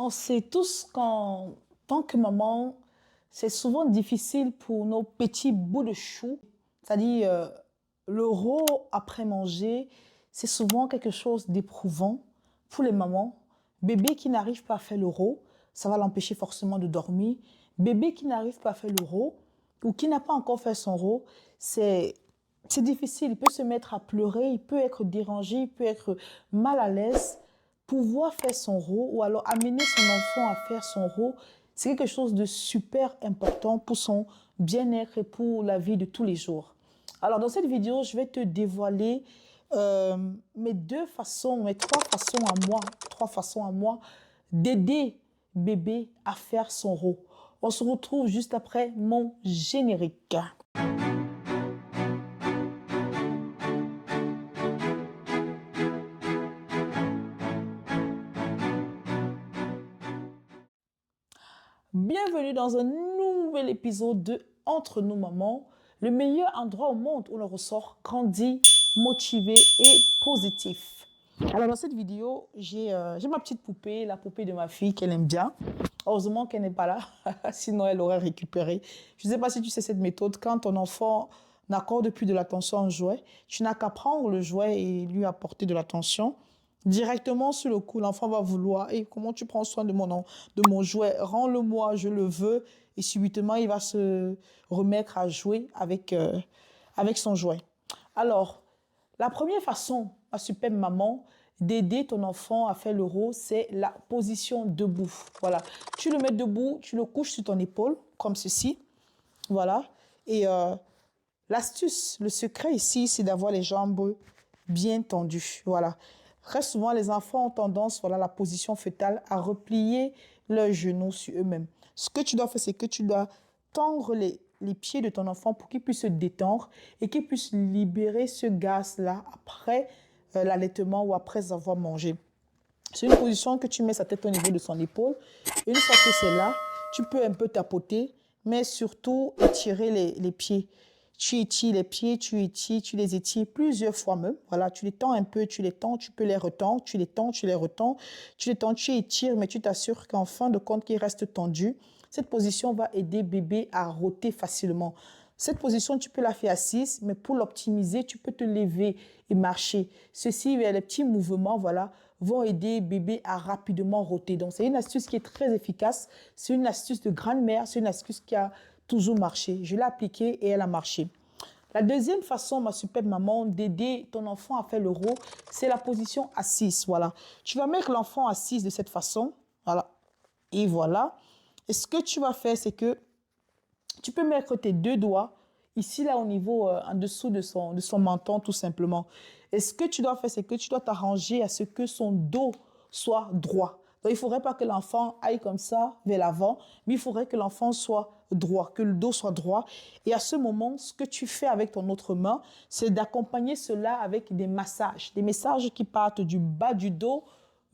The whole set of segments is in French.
On sait tous qu'en tant que maman, c'est souvent difficile pour nos petits bouts de chou. C'est-à-dire, le rot après manger, c'est souvent quelque chose d'éprouvant pour les mamans. Bébé qui n'arrive pas à faire le rot, ça va l'empêcher forcément de dormir. Bébé qui n'arrive pas à faire le rot ou qui n'a pas encore fait son rot, c'est c'est difficile. Il peut se mettre à pleurer, il peut être dérangé, il peut être mal à l'aise. Pouvoir faire son rôle ou alors amener son enfant à faire son rôle, c'est quelque chose de super important pour son bien-être et pour la vie de tous les jours. Alors, dans cette vidéo, je vais te dévoiler mes trois façons à moi d'aider bébé à faire son rôle. On se retrouve juste après mon générique. Bienvenue dans un nouvel épisode de Entre nous mamans, le meilleur endroit au monde où l'on ressort grandi, motivé et positif. Alors dans cette vidéo, j'ai ma petite poupée, la poupée de ma fille qu'elle aime bien. Heureusement qu'elle n'est pas là, sinon elle aurait récupéré. Je ne sais pas si tu sais cette méthode, quand ton enfant n'accorde plus de l'attention à un jouet, tu n'as qu'à prendre le jouet et lui apporter de l'attention. Directement sur le coup, l'enfant va vouloir. Et comment tu prends soin de mon jouet? Rends-le-moi, je le veux. Et subitement, il va se remettre à jouer avec son jouet. Alors, la première façon, ma super maman, d'aider ton enfant à faire le rôle, c'est la position debout. Voilà. Tu le mets debout, tu le couches sur ton épaule, comme ceci. Voilà. Et l'astuce, le secret ici, c'est d'avoir les jambes bien tendues. Voilà. Très souvent, les enfants ont tendance, voilà, la position fœtale, à replier leurs genoux sur eux-mêmes. Ce que tu dois faire, c'est que tu dois tendre les pieds de ton enfant pour qu'il puisse se détendre et qu'il puisse libérer ce gaz-là après l'allaitement ou après avoir mangé. C'est une position que tu mets sa tête au niveau de son épaule. Une fois que c'est là, tu peux un peu tapoter, mais surtout étirer les pieds. Tu étires les pieds, tu les étires plusieurs fois même. Voilà, tu les tends un peu, tu les tends, tu peux les retendre, tu les tends, tu les retends, tu les tends, tu étires, mais tu t'assures qu'en fin de compte, qu'il reste tendu. Cette position va aider bébé à rôter facilement. Cette position, tu peux la faire assise, mais pour l'optimiser, tu peux te lever et marcher. Ceci, les petits mouvements, voilà, vont aider bébé à rapidement rôter. Donc, c'est une astuce qui est très efficace. C'est une astuce de grand-mère. C'est une astuce qui a toujours marché. Je l'ai appliquée et elle a marché. La deuxième façon, ma super maman, d'aider ton enfant à faire le rôle, c'est la position assise. Voilà. Tu vas mettre l'enfant assise de cette façon. Voilà. Et voilà. Et ce que tu vas faire, c'est que tu peux mettre tes deux doigts ici, là, au niveau, en dessous de son menton, tout simplement. Et ce que tu dois faire, c'est que tu dois t'arranger à ce que son dos soit droit. Donc, il ne faudrait pas que l'enfant aille comme ça vers l'avant, mais il faudrait que l'enfant soit droit, que le dos soit droit. Et à ce moment, ce que tu fais avec ton autre main, c'est d'accompagner cela avec des massages qui partent du bas du dos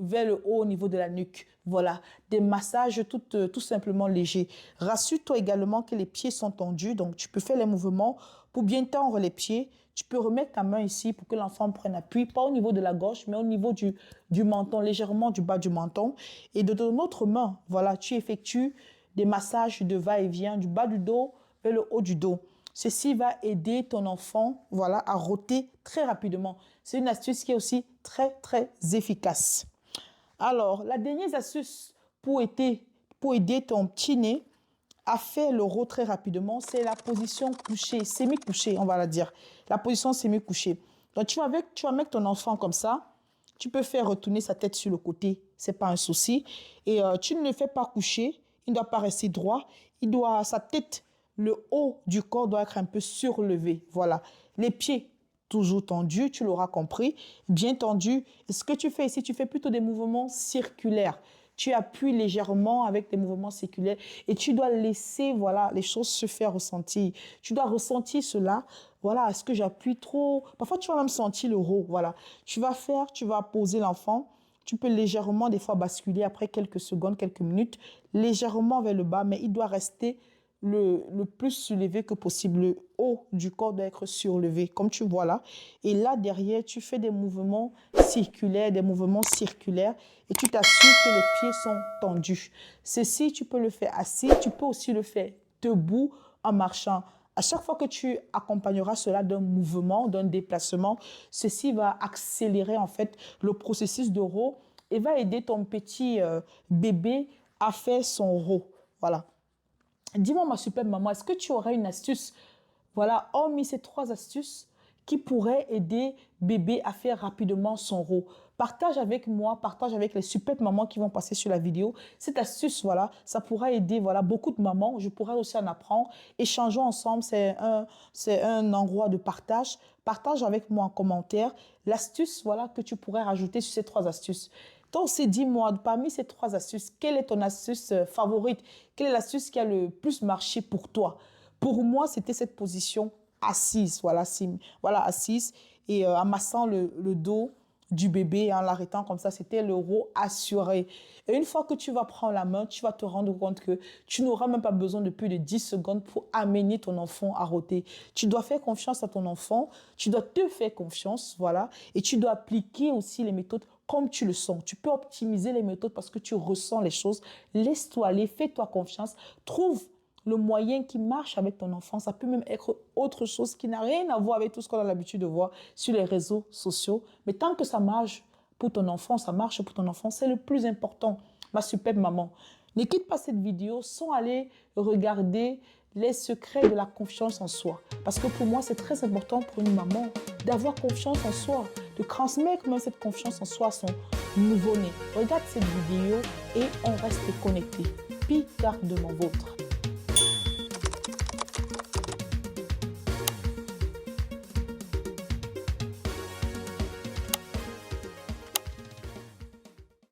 vers le haut au niveau de la nuque. Voilà, des massages tout simplement légers. Rassure-toi également que les pieds sont tendus, donc tu peux faire les mouvements pour bien tendre les pieds. Tu peux remettre ta main ici pour que l'enfant prenne appui, pas au niveau de la gauche, mais au niveau du menton, légèrement du bas du menton. Et de ton autre main, voilà, tu effectues des massages de va-et-vient du bas du dos vers le haut du dos. Ceci va aider ton enfant, voilà, à rôter très rapidement. C'est une astuce qui est aussi très, très efficace. Alors, la dernière astuce pour aider ton petit nez à faire le rot très rapidement, c'est la position couchée, semi-couchée, on va la dire. La position semi-couchée. Donc, tu vas mettre ton enfant comme ça. Tu peux faire retourner sa tête sur le côté, ce n'est pas un souci. Et tu ne le fais pas coucher, il ne doit pas rester droit. Sa tête, le haut du corps doit être un peu surlevé. Voilà. Les pieds toujours tendu, tu l'auras compris, bien tendu. Et ce que tu fais ici, tu fais plutôt des mouvements circulaires. Tu appuies légèrement avec des mouvements circulaires et tu dois laisser, voilà, les choses se faire ressentir. Tu dois ressentir cela. Voilà, est-ce que j'appuie trop? Parfois, tu vas même sentir le rot. Voilà. Tu vas poser l'enfant. Tu peux légèrement, des fois, basculer après quelques secondes, quelques minutes, légèrement vers le bas, mais il doit rester le plus surélevé que possible. Le haut du corps doit être surlevé, comme tu vois là. Et là, derrière, tu fais des mouvements circulaires, et tu t'assures que les pieds sont tendus. Ceci, tu peux le faire assis, tu peux aussi le faire debout en marchant. À chaque fois que tu accompagneras cela d'un mouvement, d'un déplacement, ceci va accélérer en fait le processus de row et va aider ton petit bébé à faire son row. Voilà. Dis-moi, ma super maman, est-ce que tu aurais une astuce, voilà, hormis ces 3 astuces, qui pourraient aider bébé à faire rapidement son row? Partage avec moi, partage avec les super mamans qui vont passer sur la vidéo. Cette astuce, voilà, ça pourra aider voilà, beaucoup de mamans. Je pourrais aussi en apprendre. Échangeons ensemble, c'est un endroit de partage. Partage avec moi en commentaire l'astuce voilà, que tu pourrais rajouter sur ces 3 astuces. Donc, c'est dis-moi, parmi ces 3 astuces, quelle est ton astuce favorite? Quelle est l'astuce qui a le plus marché pour toi? Pour moi, c'était cette position assise, voilà, assise et en massant le dos du bébé en l'arrêtant comme ça, c'était le row assuré. Et une fois que tu vas prendre la main, tu vas te rendre compte que tu n'auras même pas besoin de plus de 10 secondes pour amener ton enfant à rôter. Tu dois faire confiance à ton enfant, tu dois te faire confiance, voilà, et tu dois appliquer aussi les méthodes comme tu le sens. Tu peux optimiser les méthodes parce que tu ressens les choses. Laisse-toi aller, fais-toi confiance, trouve le moyen qui marche avec ton enfant. Ça peut même être autre chose qui n'a rien à voir avec tout ce qu'on a l'habitude de voir sur les réseaux sociaux. Mais tant que ça marche pour ton enfant, ça marche pour ton enfant, c'est le plus important, ma superbe maman. Ne quitte pas cette vidéo sans aller regarder les secrets de la confiance en soi. Parce que pour moi, c'est très important pour une maman d'avoir confiance en soi, de transmettre même cette confiance en soi à son nouveau-né. Regarde cette vidéo et on reste connecté. Picardement vôtre.